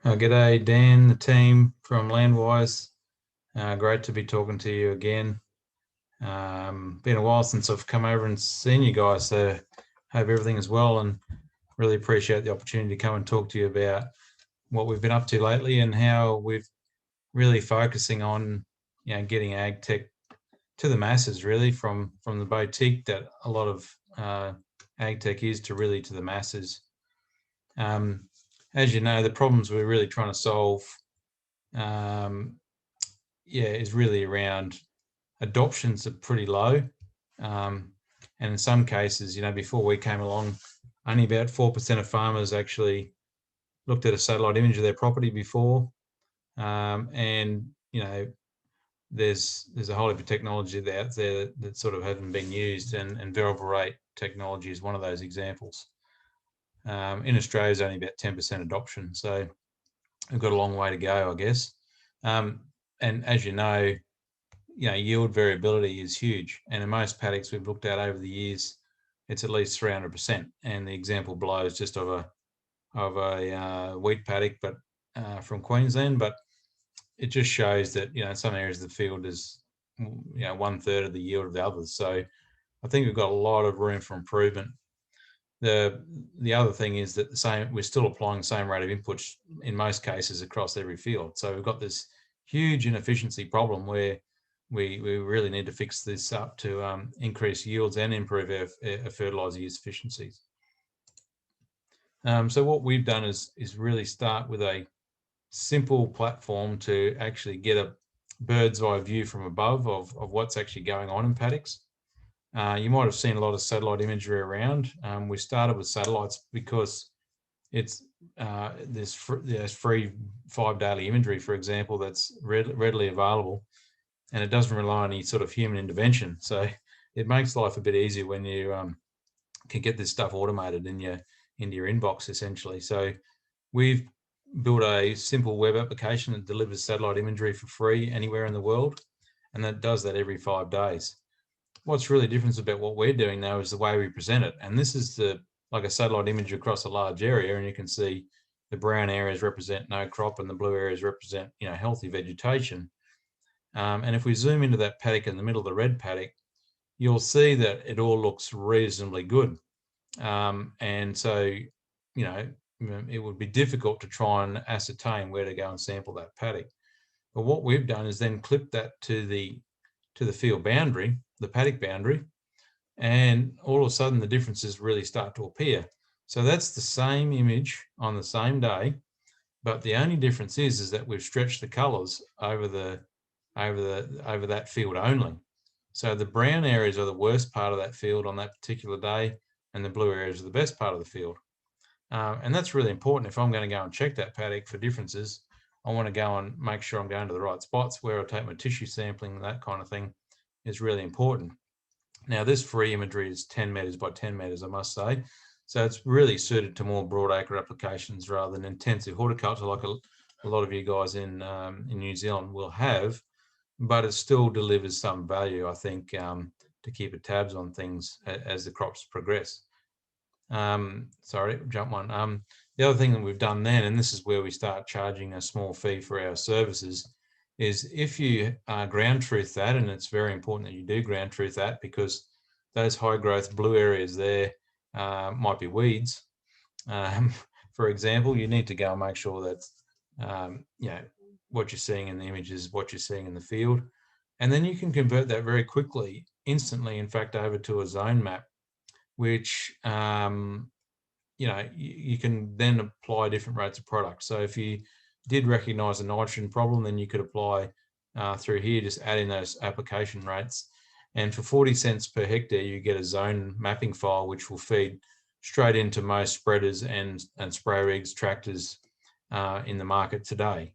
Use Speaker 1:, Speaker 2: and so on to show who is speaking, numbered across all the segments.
Speaker 1: G'day, Dan, the team from Landwise. Great to be talking to you again. Been a while since I've come over and seen you guys, so hope everything is well, and really appreciate the opportunity to come and talk to you about what we've been up to lately and how we've really focusing on, getting ag tech to the masses, really from the boutique that a lot of ag tech is to really to the masses. As you know, the problems we're really trying to solve is really around adoptions are pretty low. And in some cases, before we came along, only about 4% of farmers actually looked at a satellite image of their property before. And, there's a whole heap of technology out there that sort of hasn't been used, and variable rate technology is one of those examples. In Australia, it's only about 10% adoption. So we've got a long way to go, I guess. And as you know, yield variability is huge. And in most paddocks we've looked at over the years, it's at least 300%. And the example below is just of a wheat paddock, but from Queensland. But it just shows that, some areas of the field is, 1/3 of the yield of the others. So I think we've got a lot of room for improvement. The other thing is that we're still applying the same rate of inputs in most cases across every field. So we've got this huge inefficiency problem where we really need to fix this up to increase yields and improve our fertilizer use efficiencies. So what we've done is really start with a simple platform to actually get a bird's eye view from above of what's actually going on in paddocks. You might have seen a lot of satellite imagery around. We started with satellites because it's there's free 5 daily imagery, for example, that's readily available, and it doesn't rely on any sort of human intervention. So it makes life a bit easier when you can get this stuff automated into your inbox, essentially. So we've built a simple web application that delivers satellite imagery for free anywhere in the world, and that does that every 5 days. What's really different about what we're doing now is the way we present it. And this is like a satellite image across a large area, and you can see the brown areas represent no crop and the blue areas represent, healthy vegetation. And if we zoom into that paddock in the middle of the red paddock, you'll see that it all looks reasonably good. And so, it would be difficult to try and ascertain where to go and sample that paddock. But what we've done is then clip that to the field boundary, the paddock boundary, and all of a sudden the differences really start to appear. So that's the same image on the same day, but the only difference is that we've stretched the colours over that field only. So the brown areas are the worst part of that field on that particular day, and the blue areas are the best part of the field. And that's really important. If I'm going to go and check that paddock for differences, I want to go and make sure I'm going to the right spots where I take my tissue sampling, and that kind of thing is really important. Now, this free imagery is 10 metres by 10 metres, I must say. So it's really suited to more broadacre applications rather than intensive horticulture like a lot of you guys in New Zealand will have, but it still delivers some value, I think, to keep a tabs on things as the crops progress. Sorry, jump one. The other thing that we've done then, and this is where we start charging a small fee for our services, is if you ground truth that, and it's very important that you do ground truth that, because those high growth blue areas there might be weeds. For example, you need to go and make sure that what you're seeing in the image is what you're seeing in the field, and then you can convert that very quickly, instantly, in fact, over to a zone map, which you can then apply different rates of product. So if you did recognise a nitrogen problem, then you could apply through here, just add in those application rates. And for 40 cents per hectare, you get a zone mapping file, which will feed straight into most spreaders and spray rigs, tractors in the market today.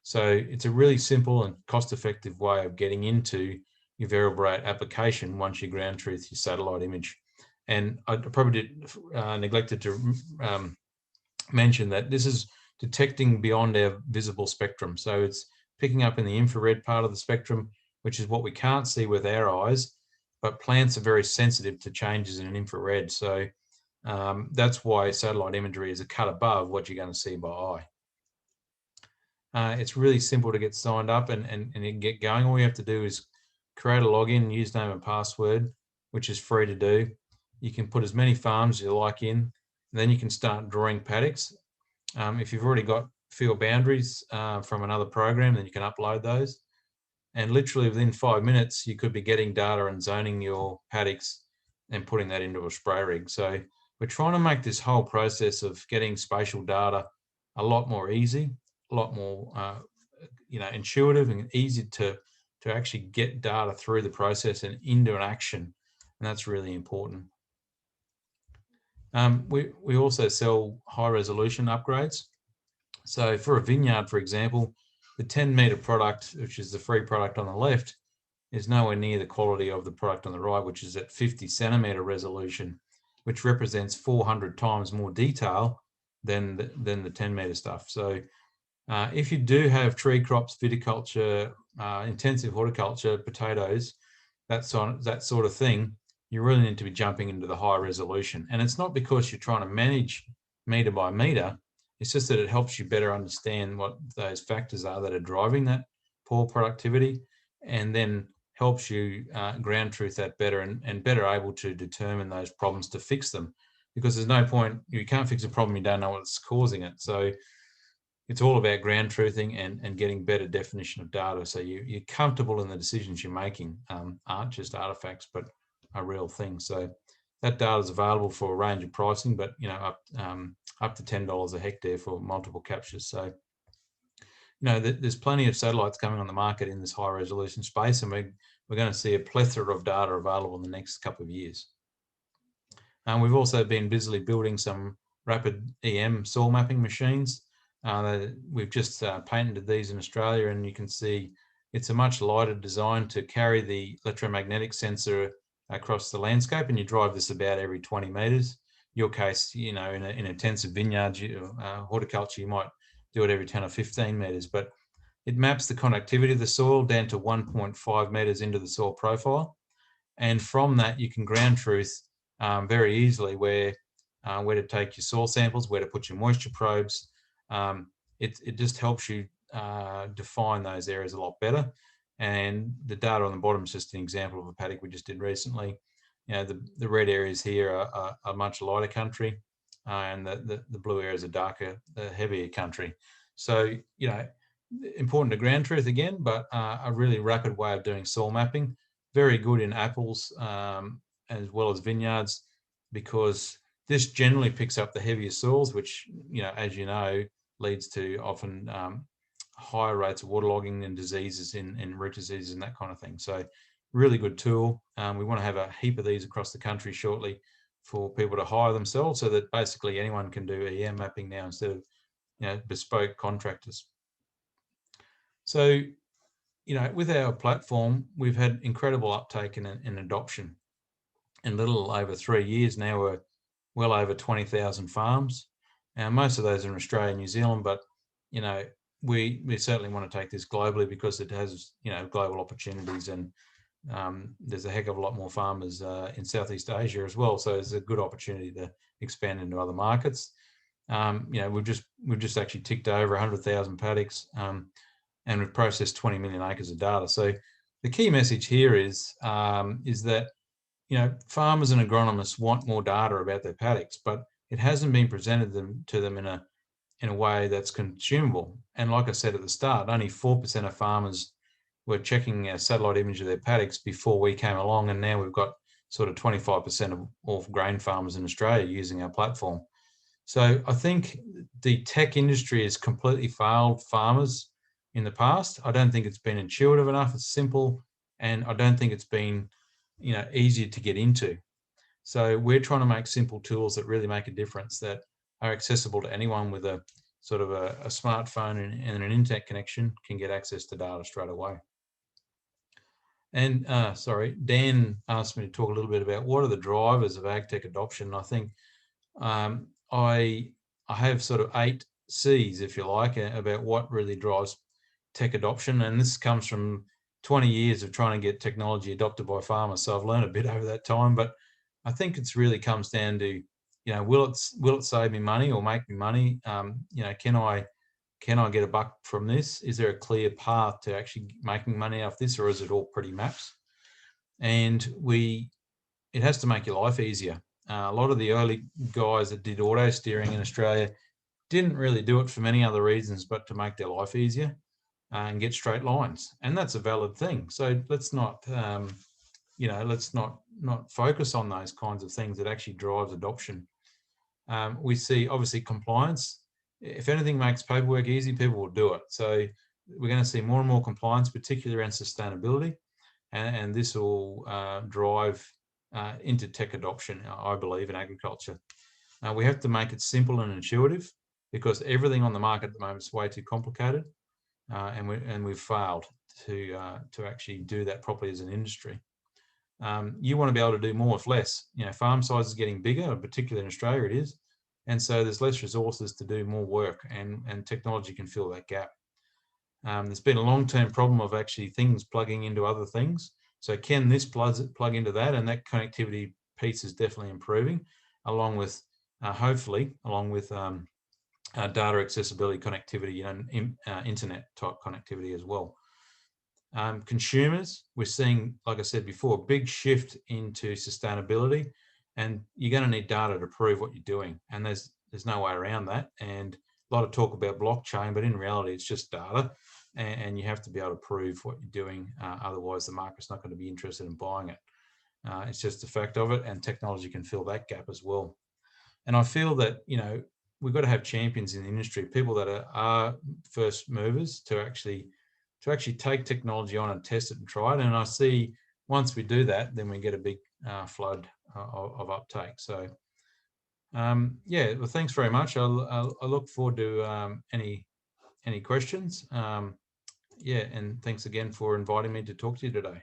Speaker 1: So it's a really simple and cost-effective way of getting into your variable rate application once you ground truth your satellite image. And I probably neglected to mention that this is detecting beyond our visible spectrum. So it's picking up in the infrared part of the spectrum, which is what we can't see with our eyes, but plants are very sensitive to changes in infrared. So that's why satellite imagery is a cut above what you're going to see by eye. It's really simple to get signed up and get going. All you have to do is create a login, username and password, which is free to do. You can put as many farms as you like in, and then you can start drawing paddocks. If you've already got field boundaries from another program, then you can upload those. And literally within 5 minutes, you could be getting data and zoning your paddocks and putting that into a spray rig. So we're trying to make this whole process of getting spatial data a lot more easy, a lot more intuitive and easy to actually get data through the process and into an action. And that's really important. We also sell high resolution upgrades. So for a vineyard, for example, the 10-meter product, which is the free product on the left, is nowhere near the quality of the product on the right, which is at 50 centimeter resolution, which represents 400 times more detail than the 10-meter stuff. So if you do have tree crops, viticulture, intensive horticulture, potatoes, that sort of thing, you really need to be jumping into the high resolution. And it's not because you're trying to manage meter by meter, it's just that it helps you better understand what those factors are that are driving that poor productivity, and then helps you ground truth that better and better able to determine those problems to fix them. Because there's no point, you can't fix a problem you don't know what's causing it. So it's all about ground truthing and getting better definition of data. So you're comfortable in the decisions you're making, aren't just artifacts, but a real thing. So that data is available for a range of pricing, but up to $10 a hectare for multiple captures. So there's plenty of satellites coming on the market in this high resolution space, and we're going to see a plethora of data available in the next couple of years. We've also been busily building some rapid EM soil mapping machines. We've just patented these in Australia, and you can see it's a much lighter design to carry the electromagnetic sensor across the landscape, and you drive this about every 20 meters. Your case, in intensive vineyards, horticulture, you might do it every 10 or 15 meters, but it maps the conductivity of the soil down to 1.5 meters into the soil profile. And from that, you can ground truth very easily where to take your soil samples, where to put your moisture probes. It just helps you define those areas a lot better. And the data on the bottom is just an example of a paddock we just did recently. The red areas here are much lighter country, and the blue areas are darker, heavier country. So, important to ground truth again, but a really rapid way of doing soil mapping. Very good in apples as well as vineyards, because this generally picks up the heavier soils, which, as you know, leads to often higher rates of waterlogging and diseases in root diseases and that kind of thing. So really good tool. We want to have a heap of these across the country shortly for people to hire themselves, so that basically anyone can do EM mapping now instead of bespoke contractors. So with our platform, we've had incredible uptake and adoption. In a little over 3 years now, we're well over 20,000 farms. And most of those are in Australia and New Zealand, but we certainly want to take this globally because it has global opportunities, and there's a heck of a lot more farmers in Southeast Asia as well. So it's a good opportunity to expand into other markets. We've just actually ticked over 100,000 paddocks, and we've processed 20 million acres of data. So the key message here is that farmers and agronomists want more data about their paddocks, but it hasn't been presented to them in a way that's consumable. And like I said at the start, only 4% of farmers were checking a satellite image of their paddocks before we came along, and now we've got sort of 25% of all grain farmers in Australia using our platform. So I think the tech industry has completely failed farmers in the past. I don't think it's been intuitive enough, it's simple, and I don't think it's been easier to get into. So we're trying to make simple tools that really make a difference, that are accessible to anyone with a sort of a smartphone and an internet connection can get access to data straight away. And Dan asked me to talk a little bit about what are the drivers of ag tech adoption. I think I have sort of 8 C's, if you like, about what really drives tech adoption. And this comes from 20 years of trying to get technology adopted by farmers. So I've learned a bit over that time, but I think it's really comes down to, will it save me money or make me money? Can I can I get a buck from this? Is there a clear path to actually making money off this, or is it all pretty maps? And it has to make your life easier. A lot of the early guys that did auto steering in Australia didn't really do it for many other reasons, but to make their life easier and get straight lines. And that's a valid thing. So let's not, let's not focus on those kinds of things that actually drives adoption. We see obviously compliance. If anything makes paperwork easy, people will do it. So we're going to see more and more compliance, particularly around sustainability, and this will drive into tech adoption, I believe, in agriculture. We have to make it simple and intuitive, because everything on the market at the moment is way too complicated, and we've failed to actually do that properly as an industry. You want to be able to do more with less. Farm size is getting bigger, particularly in Australia it is, and so there's less resources to do more work, and technology can fill that gap. There's been a long-term problem of actually things plugging into other things. So can this plug into that? And that connectivity piece is definitely improving, along with hopefully along with data accessibility connectivity and internet type connectivity as well. Consumers, we're seeing, like I said before, a big shift into sustainability, and you're going to need data to prove what you're doing, and there's no way around that. And a lot of talk about blockchain, but in reality it's just data, and you have to be able to prove what you're doing, otherwise the market's not going to be interested in buying it. It's just a fact of it, and technology can fill that gap as well. And I feel that we've got to have champions in the industry, people that are first movers to actually take technology on and test it and try it. And I see once we do that, then we get a big flood of uptake. So yeah, well, thanks very much. I look forward to any questions. Yeah, and thanks again for inviting me to talk to you today.